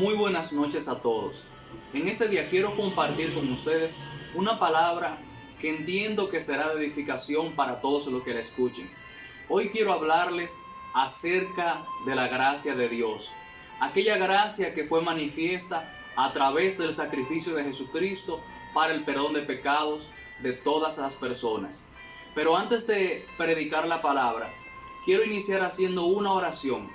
Muy buenas noches a todos. En este día quiero compartir con ustedes una palabra que entiendo que será de edificación para todos los que la escuchen. Hoy quiero hablarles acerca de la gracia de Dios, aquella gracia que fue manifiesta a través del sacrificio de Jesucristo para el perdón de pecados de todas las personas. Pero antes de predicar la palabra, quiero iniciar haciendo una oración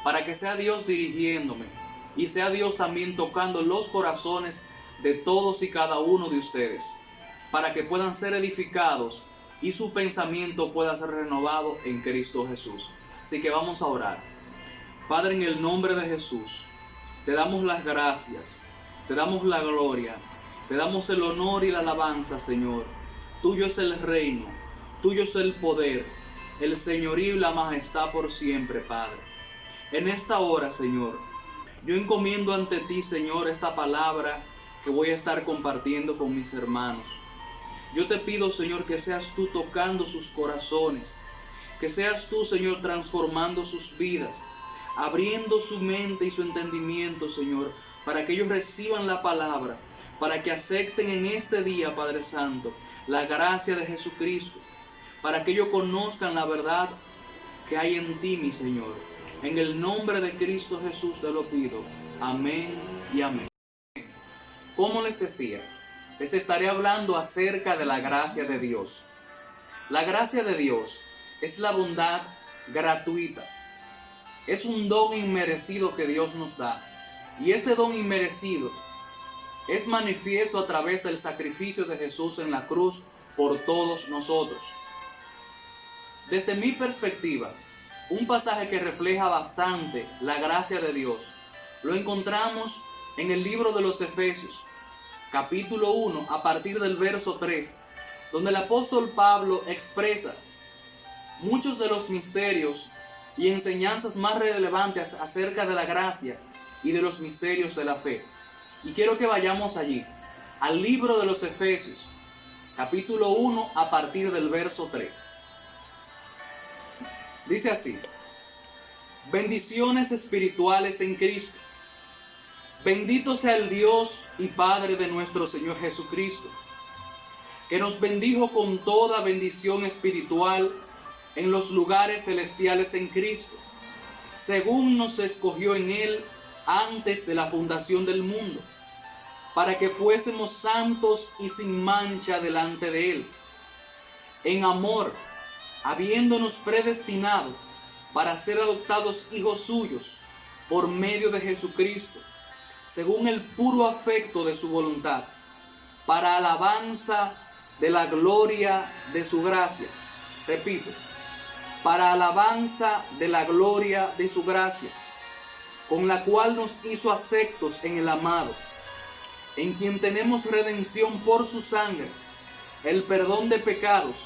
para que sea Dios dirigiéndome y sea Dios también tocando los corazones de todos y cada uno de ustedes, para que puedan ser edificados y su pensamiento pueda ser renovado en Cristo Jesús. Así que vamos a orar. Padre, en el nombre de Jesús, te damos las gracias, te damos la gloria, te damos el honor y la alabanza, Señor. Tuyo es el reino, tuyo es el poder, el señorío y la majestad por siempre, Padre. En esta hora, Señor, yo encomiendo ante ti, Señor, esta palabra que voy a estar compartiendo con mis hermanos. Yo te pido, Señor, que seas tú tocando sus corazones, que seas tú, Señor, transformando sus vidas, abriendo su mente y su entendimiento, Señor, para que ellos reciban la palabra, para que acepten en este día, Padre Santo, la gracia de Jesucristo, para que ellos conozcan la verdad que hay en ti, mi Señor. En el nombre de Cristo Jesús te lo pido. Amén y amén. Como les decía, les estaré hablando acerca de la gracia de Dios. La gracia de Dios es la bondad gratuita. Es un don inmerecido que Dios nos da. Y este don inmerecido es manifiesto a través del sacrificio de Jesús en la cruz por todos nosotros. Desde mi perspectiva, un pasaje que refleja bastante la gracia de Dios lo encontramos en el libro de los Efesios, capítulo 1, a partir del verso 3, donde el apóstol Pablo expresa muchos de los misterios y enseñanzas más relevantes acerca de la gracia y de los misterios de la fe. Y quiero que vayamos allí, al libro de los Efesios, capítulo 1, a partir del verso 3. Dice así: bendiciones espirituales en Cristo. Bendito sea el Dios y Padre de nuestro Señor Jesucristo, que nos bendijo con toda bendición espiritual en los lugares celestiales en Cristo, según nos escogió en Él antes de la fundación del mundo, para que fuésemos santos y sin mancha delante de Él, en amor, habiéndonos predestinado para ser adoptados hijos suyos por medio de Jesucristo, según el puro afecto de su voluntad, para alabanza de la gloria de su gracia. Repito, para alabanza de la gloria de su gracia, con la cual nos hizo aceptos en el amado, en quien tenemos redención por su sangre, el perdón de pecados,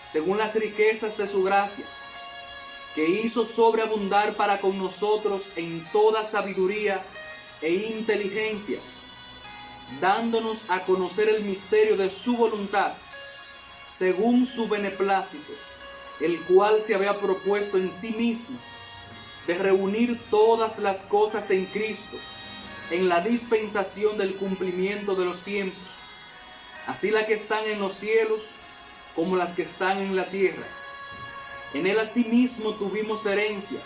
según las riquezas de su gracia, que hizo sobreabundar para con nosotros en toda sabiduría e inteligencia, dándonos a conocer el misterio de su voluntad, según su beneplácito, el cual se había propuesto en sí mismo, de reunir todas las cosas en Cristo, en la dispensación del cumplimiento de los tiempos, así las que están en los cielos como las que están en la tierra. En Él asimismo tuvimos herencia,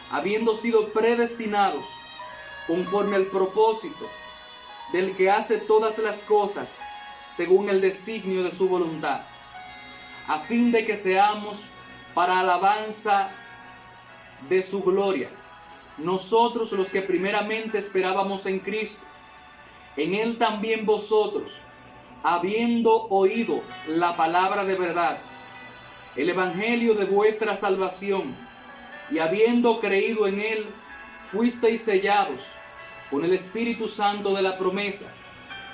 habiendo sido predestinados conforme al propósito del que hace todas las cosas según el designio de su voluntad, a fin de que seamos para alabanza de su gloria, nosotros los que primeramente esperábamos en Cristo. En Él también vosotros, habiendo oído la palabra de verdad, el evangelio de vuestra salvación, y habiendo creído en Él, fuisteis sellados con el Espíritu Santo de la promesa,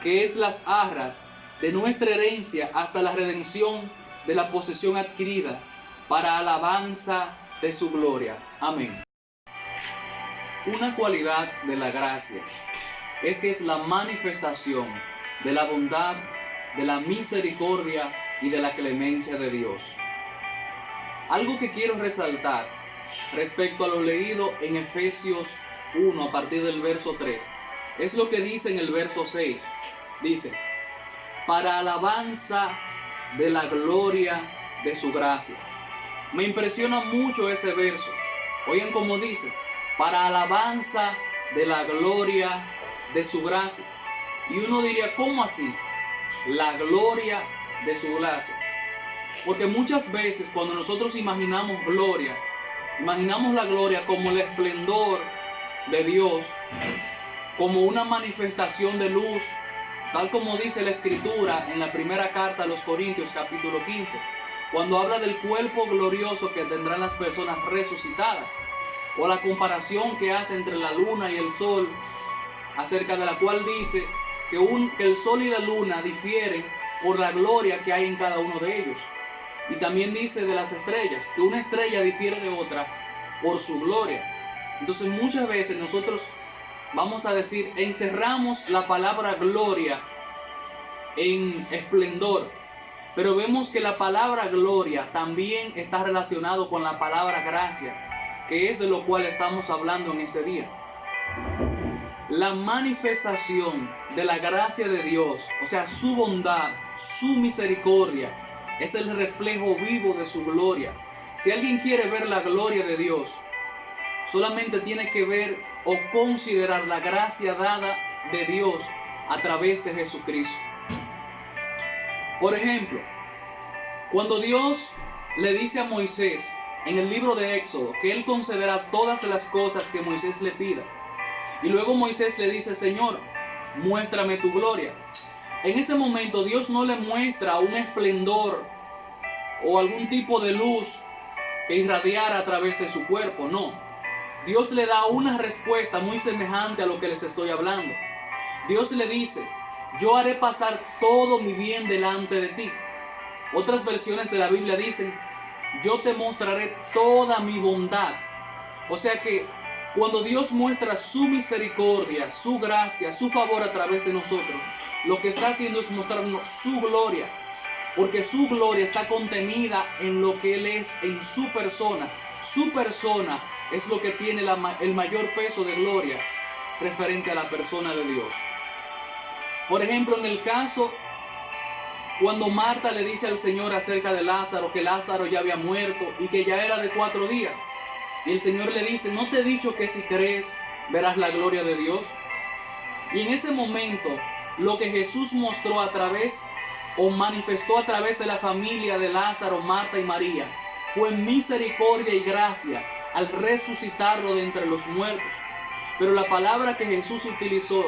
que es las arras de nuestra herencia hasta la redención de la posesión adquirida, para alabanza de su gloria. Amén. Una cualidad de la gracia es que es la manifestación de la bondad, de la misericordia y de la clemencia de Dios. Algo que quiero resaltar respecto a lo leído en Efesios 1 a partir del verso 3. Es lo que dice en el verso 6. Dice, para alabanza de la gloria de su gracia. Me impresiona mucho ese verso. Oigan cómo dice, para alabanza de la gloria de su gracia. Y uno diría, ¿cómo así? La gloria de su gracia. Porque muchas veces cuando nosotros imaginamos gloria, imaginamos la gloria como el esplendor de Dios, como una manifestación de luz, tal como dice la Escritura en la primera carta a los Corintios, capítulo 15, cuando habla del cuerpo glorioso que tendrán las personas resucitadas, o la comparación que hace entre la luna y el sol, acerca de la cual dice que el sol y la luna difieren por la gloria que hay en cada uno de ellos. Y también dice de las estrellas, que una estrella difiere de otra por su gloria. Entonces muchas veces nosotros vamos a decir, encerramos la palabra gloria en esplendor, pero vemos que la palabra gloria también está relacionado con la palabra gracia, que es de lo cual estamos hablando en este día. La manifestación de la gracia de Dios, o sea, su bondad, su misericordia, es el reflejo vivo de su gloria. Si alguien quiere ver la gloria de Dios, solamente tiene que ver o considerar la gracia dada de Dios a través de Jesucristo. Por ejemplo, cuando Dios le dice a Moisés en el libro de Éxodo que Él concederá todas las cosas que Moisés le pida, y luego Moisés le dice, Señor, muéstrame tu gloria. En ese momento Dios no le muestra un esplendor o algún tipo de luz que irradiara a través de su cuerpo, no. Dios le da una respuesta muy semejante a lo que les estoy hablando. Dios le dice, yo haré pasar todo mi bien delante de ti. Otras versiones de la Biblia dicen, yo te mostraré toda mi bondad. O sea que cuando Dios muestra su misericordia, su gracia, su favor a través de nosotros, lo que está haciendo es mostrarnos su gloria, porque su gloria está contenida en lo que Él es, en su persona. Su persona es lo que tiene el mayor peso de gloria referente a la persona de Dios. Por ejemplo, en el caso cuando Marta le dice al Señor acerca de Lázaro, que Lázaro ya había muerto y que ya era de 4 días. Y el Señor le dice, ¿no te he dicho que si crees verás la gloria de Dios? Y en ese momento, lo que Jesús mostró a través o manifestó a través de la familia de Lázaro, Marta y María, fue misericordia y gracia al resucitarlo de entre los muertos. Pero la palabra que Jesús utilizó,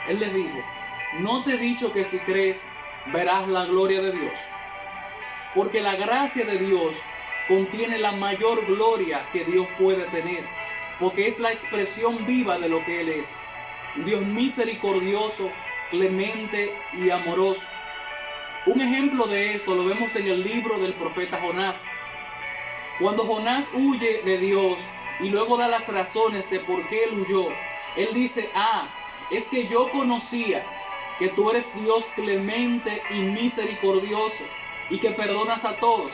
Él les dijo, ¿no te he dicho que si crees verás la gloria de Dios? Porque la gracia de Dios contiene la mayor gloria que Dios puede tener, porque es la expresión viva de lo que Él es. Un Dios misericordioso, clemente y amoroso. Un ejemplo de esto lo vemos en el libro del profeta Jonás. Cuando Jonás huye de Dios y luego da las razones de por qué él huyó, él dice, es que yo conocía que tú eres Dios clemente y misericordioso y que perdonas a todos.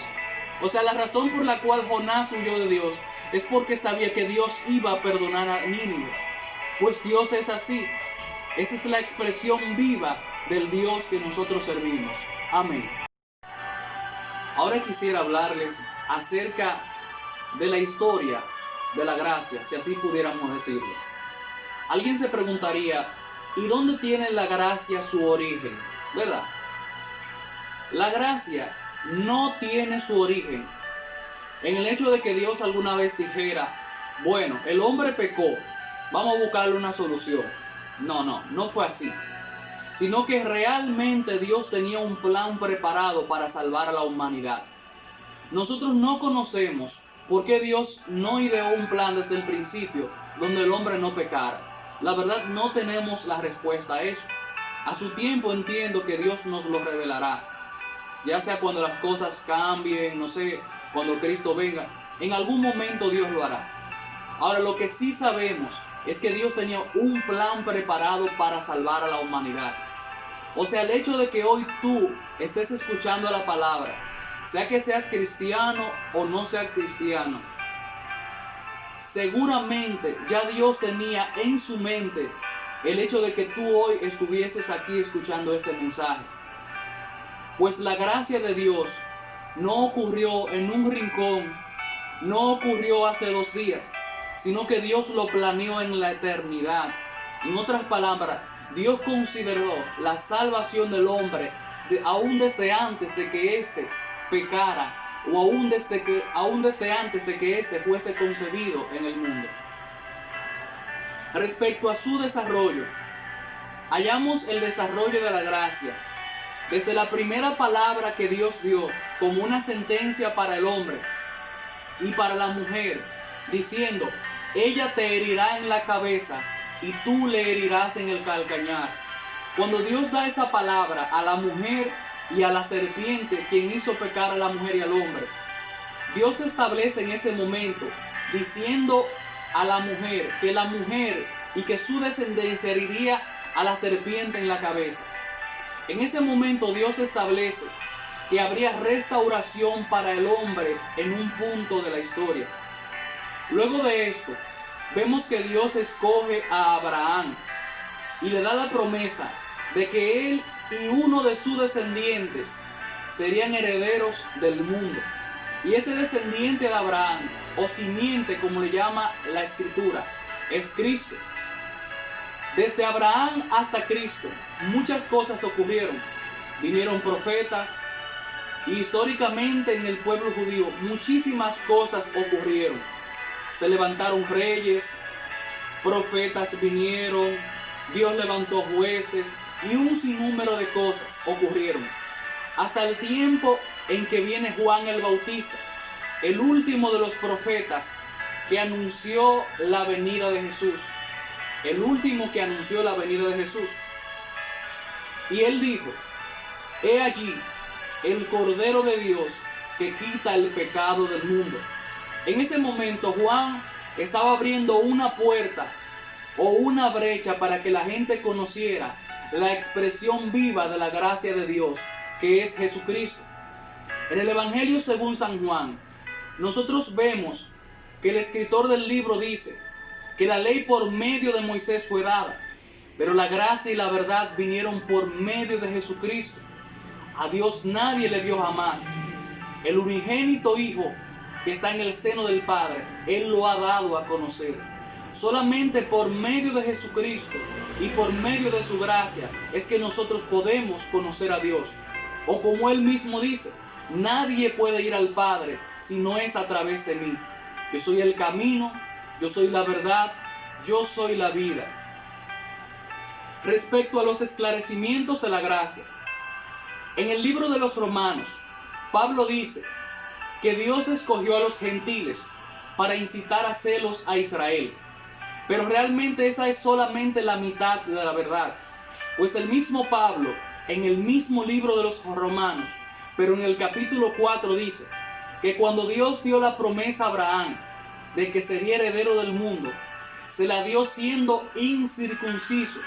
O sea, la razón por la cual Jonás huyó de Dios es porque sabía que Dios iba a perdonar a Nínive. Pues Dios es así. Esa es la expresión viva del Dios que nosotros servimos. Amén. Ahora quisiera hablarles acerca de la historia de la gracia, si así pudiéramos decirlo. Alguien se preguntaría, ¿y dónde tiene la gracia su origen? ¿Verdad? La gracia no tiene su origen en el hecho de que Dios alguna vez dijera, bueno, el hombre pecó, vamos a buscarle una solución. No fue así. Sino que realmente Dios tenía un plan preparado para salvar a la humanidad. Nosotros no conocemos por qué Dios no ideó un plan desde el principio donde el hombre no pecara. La verdad, no tenemos la respuesta a eso. A su tiempo entiendo que Dios nos lo revelará. Ya sea cuando las cosas cambien, no sé, cuando Cristo venga. En algún momento Dios lo hará. Ahora, lo que sí sabemos es que Dios tenía un plan preparado para salvar a la humanidad. O sea, el hecho de que hoy tú estés escuchando la palabra, sea que seas cristiano o no seas cristiano, seguramente ya Dios tenía en su mente el hecho de que tú hoy estuvieses aquí escuchando este mensaje. Pues la gracia de Dios no ocurrió en un rincón, no ocurrió hace 2 días, sino que Dios lo planeó en la eternidad. En otras palabras, Dios consideró la salvación del hombre aún desde antes de que éste pecara, o aún desde antes de que éste fuese concebido en el mundo. Respecto a su desarrollo, hallamos el desarrollo de la gracia desde la primera palabra que Dios dio como una sentencia para el hombre y para la mujer, diciendo: ella te herirá en la cabeza y tú le herirás en el calcañar. Cuando Dios da esa palabra a la mujer y a la serpiente, quien hizo pecar a la mujer y al hombre, Dios establece en ese momento, diciendo a la mujer y que su descendencia heriría a la serpiente en la cabeza. En ese momento Dios establece que habría restauración para el hombre en un punto de la historia. Luego de esto, vemos que Dios escoge a Abraham y le da la promesa de que él y uno de sus descendientes serían herederos del mundo. Y ese descendiente de Abraham, o simiente como le llama la Escritura, es Cristo. Desde Abraham hasta Cristo, muchas cosas ocurrieron. Vinieron profetas, y históricamente en el pueblo judío muchísimas cosas ocurrieron. Se levantaron reyes, profetas vinieron, Dios levantó jueces y un sinnúmero de cosas ocurrieron. Hasta el tiempo en que viene Juan el Bautista, el último de los profetas que anunció la venida de Jesús. El último que anunció la venida de Jesús. Y él dijo: he allí el Cordero de Dios que quita el pecado del mundo. En ese momento Juan estaba abriendo una puerta o una brecha para que la gente conociera la expresión viva de la gracia de Dios, que es Jesucristo. En el Evangelio según San Juan, nosotros vemos que el escritor del libro dice que la ley por medio de Moisés fue dada, pero la gracia y la verdad vinieron por medio de Jesucristo. A Dios nadie le dio jamás. El unigénito Hijo que está en el seno del Padre, Él lo ha dado a conocer. Solamente por medio de Jesucristo y por medio de su gracia es que nosotros podemos conocer a Dios. O como Él mismo dice: nadie puede ir al Padre si no es a través de mí. Yo soy el camino, yo soy la verdad, yo soy la vida. Respecto a los esclarecimientos de la gracia, en el libro de los Romanos, Pablo dice que Dios escogió a los gentiles para incitar a celos a Israel. Pero realmente esa es solamente la mitad de la verdad. Pues el mismo Pablo, en el mismo libro de los Romanos, pero en el capítulo 4 dice que cuando Dios dio la promesa a Abraham de que sería heredero del mundo, se la dio siendo incircunciso,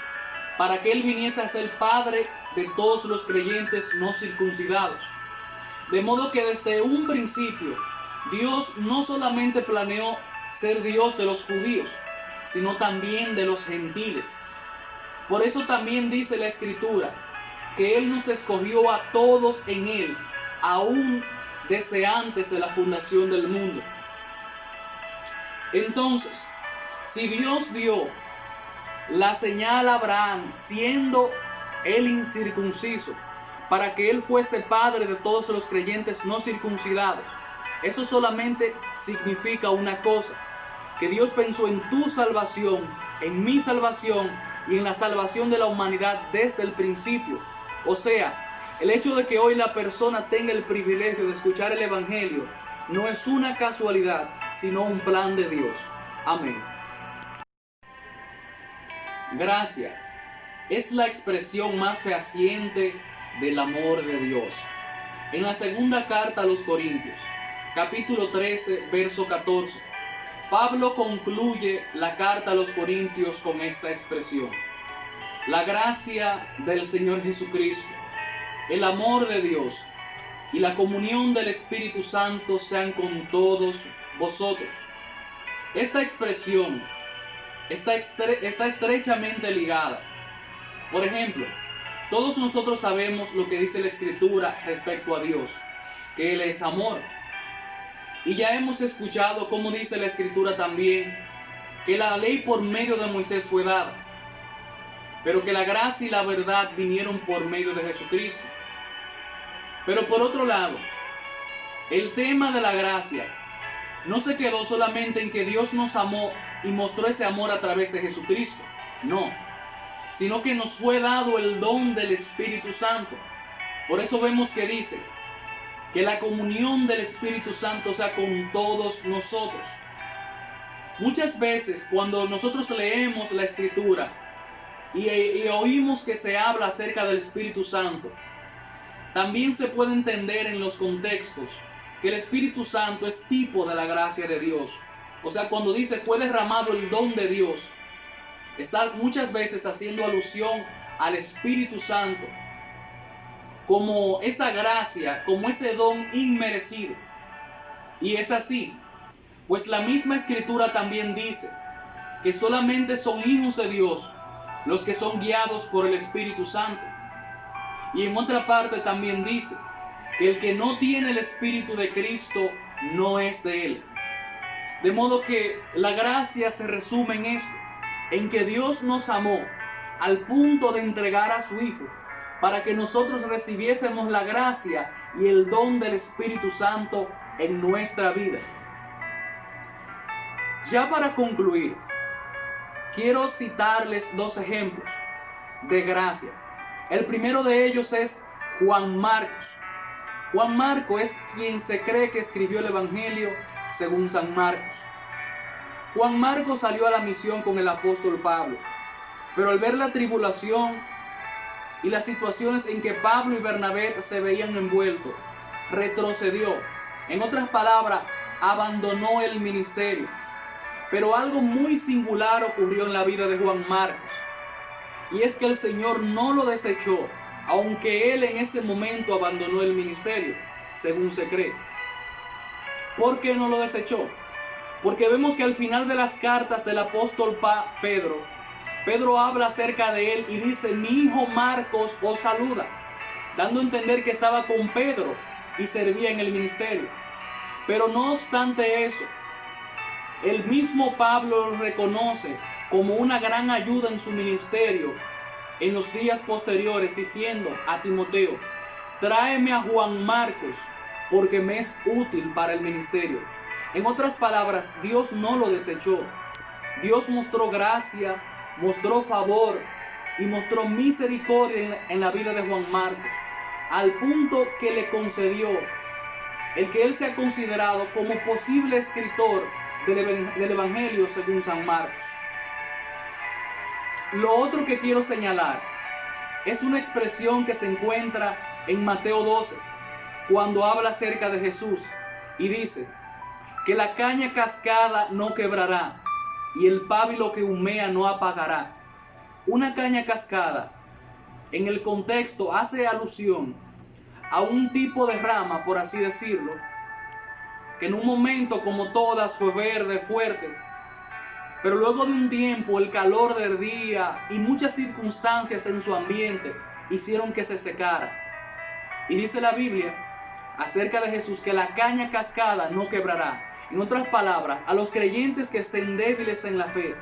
para que él viniese a ser padre de todos los creyentes no circuncidados. De modo que desde un principio, Dios no solamente planeó ser Dios de los judíos, sino también de los gentiles. Por eso también dice la Escritura que Él nos escogió a todos en Él, aún desde antes de la fundación del mundo. Entonces, si Dios dio la señal a Abraham siendo él incircunciso, para que él fuese padre de todos los creyentes no circuncidados, eso solamente significa una cosa: que Dios pensó en tu salvación, en mi salvación y en la salvación de la humanidad desde el principio. O sea, el hecho de que hoy la persona tenga el privilegio de escuchar el Evangelio no es una casualidad, sino un plan de Dios. Amén. Gracia es la expresión más fehaciente del amor de Dios. En la segunda carta a los Corintios, capítulo 13, verso 14, Pablo concluye la carta a los Corintios con esta expresión: la gracia del Señor Jesucristo, el amor de Dios y la comunión del Espíritu Santo sean con todos vosotros. esta expresión está estrechamente ligada. Por ejemplo, todos nosotros sabemos lo que dice la Escritura respecto a Dios, que Él es amor. Y ya hemos escuchado cómo dice la Escritura también que la ley por medio de Moisés fue dada, pero que la gracia y la verdad vinieron por medio de Jesucristo. Pero por otro lado, el tema de la gracia no se quedó solamente en que Dios nos amó y mostró ese amor a través de Jesucristo. No, sino que nos fue dado el don del Espíritu Santo. Por eso vemos que dice que la comunión del Espíritu Santo sea con todos nosotros. Muchas veces cuando nosotros leemos la Escritura y oímos que se habla acerca del Espíritu Santo, también se puede entender en los contextos que el Espíritu Santo es tipo de la gracia de Dios. O sea, cuando dice fue derramado el don de Dios, está muchas veces haciendo alusión al Espíritu Santo como esa gracia, como ese don inmerecido. Y es así, pues la misma Escritura también dice que solamente son hijos de Dios los que son guiados por el Espíritu Santo. Y en otra parte también dice que el que no tiene el Espíritu de Cristo no es de Él. De modo que la gracia se resume en esto, en que Dios nos amó al punto de entregar a su Hijo para que nosotros recibiésemos la gracia y el don del Espíritu Santo en nuestra vida. Ya para concluir, quiero citarles dos ejemplos de gracia. El primero de ellos es Juan Marcos. Juan Marcos es quien se cree que escribió el Evangelio según San Marcos. Juan Marcos salió a la misión con el apóstol Pablo, pero al ver la tribulación y las situaciones en que Pablo y Bernabé se veían envueltos, retrocedió. En otras palabras, abandonó el ministerio. Pero algo muy singular ocurrió en la vida de Juan Marcos, y es que el Señor no lo desechó, aunque él en ese momento abandonó el ministerio, según se cree. ¿Por qué no lo desechó? Porque vemos que al final de las cartas del apóstol Pedro habla acerca de él y dice: mi hijo Marcos os saluda, dando a entender que estaba con Pedro y servía en el ministerio. Pero no obstante eso, el mismo Pablo lo reconoce como una gran ayuda en su ministerio en los días posteriores, diciendo a Timoteo: tráeme a Juan Marcos, porque me es útil para el ministerio. En otras palabras, Dios no lo desechó. Dios mostró gracia, mostró favor y mostró misericordia en la vida de Juan Marcos, al punto que le concedió el que él sea considerado como posible escritor del Evangelio según San Marcos. Lo otro que quiero señalar es una expresión que se encuentra en Mateo 12, cuando habla acerca de Jesús y dice que la caña cascada no quebrará y el pábilo que humea no apagará. Una caña cascada, en el contexto, hace alusión a un tipo de rama, por así decirlo, que en un momento, como todas, fue verde, fuerte, pero luego de un tiempo el calor del día y muchas circunstancias en su ambiente hicieron que se secara. Y dice la Biblia acerca de Jesús que la caña cascada no quebrará. En otras palabras, a los creyentes que estén débiles en la fe,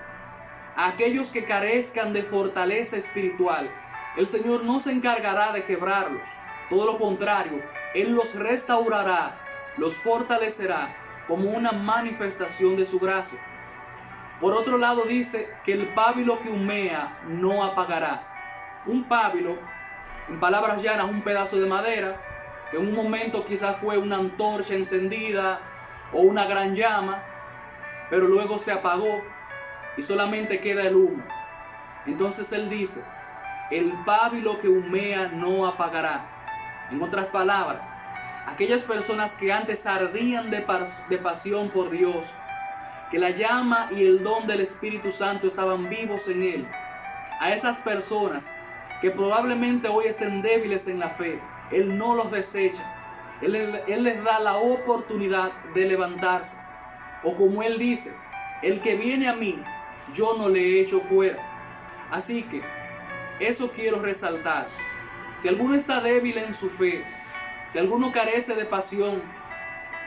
a aquellos que carezcan de fortaleza espiritual, el Señor no se encargará de quebrarlos. Todo lo contrario, Él los restaurará, los fortalecerá como una manifestación de su gracia. Por otro lado dice que el pábilo que humea no apagará. Un pábilo, en palabras llanas, un pedazo de madera, que en un momento quizás fue una antorcha encendida o una gran llama, pero luego se apagó y solamente queda el humo. Entonces él dice, el pábilo que humea no apagará. En otras palabras, aquellas personas que antes ardían de pasión por Dios, que la llama y el don del Espíritu Santo estaban vivos en él, a esas personas que probablemente hoy estén débiles en la fe, Él no los desecha. Él les da la oportunidad de levantarse. O como Él dice, El que viene a mí, yo no le echo fuera. Así que eso quiero resaltar. Si alguno está débil en su fe, si alguno carece de pasión,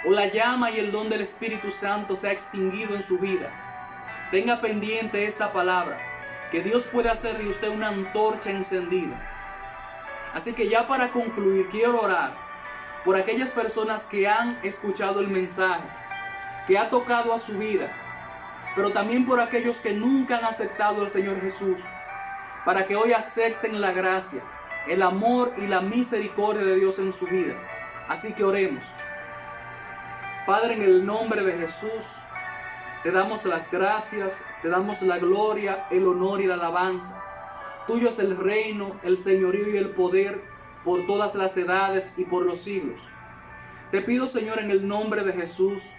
o la llama y el don del Espíritu Santo se ha extinguido en su vida, tenga pendiente esta palabra, que Dios puede hacer de usted una antorcha encendida. Así que ya para concluir, quiero orar por aquellas personas que han escuchado el mensaje, que ha tocado a su vida, pero también por aquellos que nunca han aceptado al Señor Jesús, para que hoy acepten la gracia, el amor y la misericordia de Dios en su vida. Así que oremos. Padre, en el nombre de Jesús, te damos las gracias, te damos la gloria, el honor y la alabanza. Tuyo es el reino, el señorío y el poder por todas las edades y por los siglos. Te pido, Señor, en el nombre de Jesús,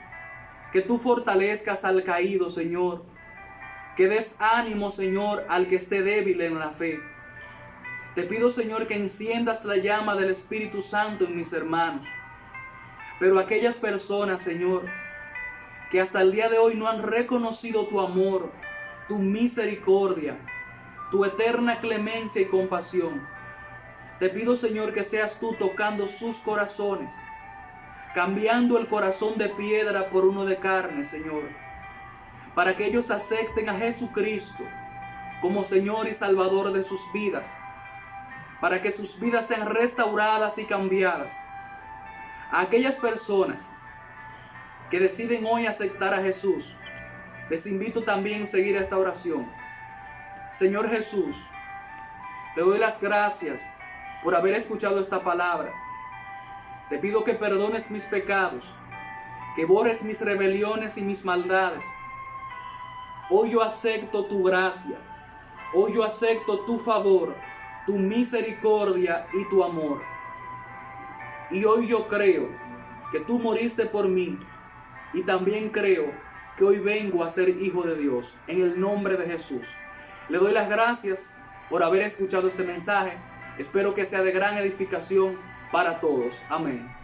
que tú fortalezcas al caído, Señor. Que des ánimo, Señor, al que esté débil en la fe. Te pido, Señor, que enciendas la llama del Espíritu Santo en mis hermanos. Pero aquellas personas, Señor, que hasta el día de hoy no han reconocido tu amor, tu misericordia, tu eterna clemencia y compasión, te pido, Señor, que seas tú tocando sus corazones, cambiando el corazón de piedra por uno de carne, Señor, para que ellos acepten a Jesucristo como Señor y Salvador de sus vidas, para que sus vidas sean restauradas y cambiadas. A aquellas personas que deciden hoy aceptar a Jesús, les invito también a seguir esta oración. Señor Jesús, te doy las gracias por haber escuchado esta palabra. Te pido que perdones mis pecados, que borres mis rebeliones y mis maldades. Hoy yo acepto tu gracia, hoy yo acepto tu favor, tu misericordia y tu amor. Y hoy yo creo que tú moriste por mí y también creo que hoy vengo a ser hijo de Dios, en el nombre de Jesús. Le doy las gracias por haber escuchado este mensaje. Espero que sea de gran edificación para todos. Amén.